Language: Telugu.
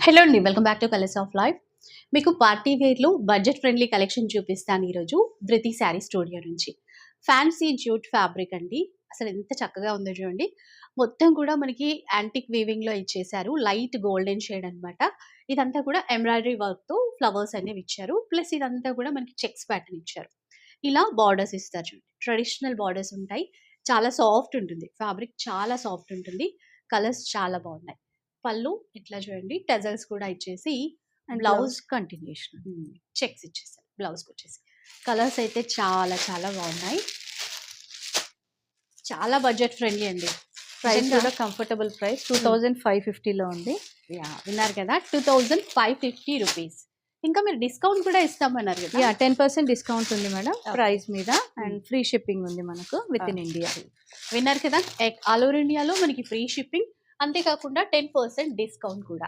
హలో అండి. Welcome back to colours of life. మీకు పార్టీ వేర్‌లో బడ్జెట్ ఫ్రెండ్లీ కలెక్షన్ చూపిస్తాను ఈరోజు. ధృతి శారీ స్టూడియో నుంచి. ఫ్యాన్సీ జ్యూట్ ఫ్యాబ్రిక్ అండి. అసలు ఎంత చక్కగా ఉందో చూడండి. మొత్తం కూడా మనకి యాంటిక్ వీవింగ్‌లో ఇచ్చేసారు. లైట్ గోల్డెన్ షేడ్ అన్నమాట. ఇదంతా కూడా ఎంబ్రాయిడరీ వర్క్‌తో ఫ్లవర్స్ అనేవి ఇచ్చారు. ప్లస్ ఇదంతా కూడా మనకి చెక్స్ ప్యాటర్న్ ఇచ్చారు. ఇలా బార్డర్స్ ఇస్తారు చూడండి. ట్రెడిషనల్ బార్డర్స్ ఉంటాయి. చాలా సాఫ్ట్ ఉంటుంది. ఫ్యాబ్రిక్ చాలా సాఫ్ట్ ఉంటుంది. కలర్స్ చాలా బాగున్నాయి. పళ్ళు ఇట్లా చూడండి టెజల్స్ కూడా ఇచ్చేసి and blouse blouse continuation. Checks ఇచ్చేసారు బ్లౌజ్కి వచ్చేసి. కలర్స్ అయితే చాలా చాలా బాగున్నాయి. చాలా బడ్జెట్ ఫ్రెండ్లీ అండి. ప్రైస్ నిజంగా కూడా కంఫర్టబుల్ ప్రైస్ 2550లో ఉంది. విన్నారు కదా 2550 రూపీస్. ఇంకా మీరు డిస్కౌంట్ కూడా ఇస్తామన్నారు కదా. 10% డిస్కౌంట్ ఉంది మేడం Okay. ప్రైస్ మీద. అండ్ ఫ్రీ షిప్పింగ్ ఉంది మనకు విత్ ఇన్ ఇండియా. విన్నారు కదా ఆల్ ఓవర్ ఇండియాలో మనకి ఫ్రీ షిప్పింగ్, అంతేకాకుండా 10% డిస్కౌంట్ కూడా.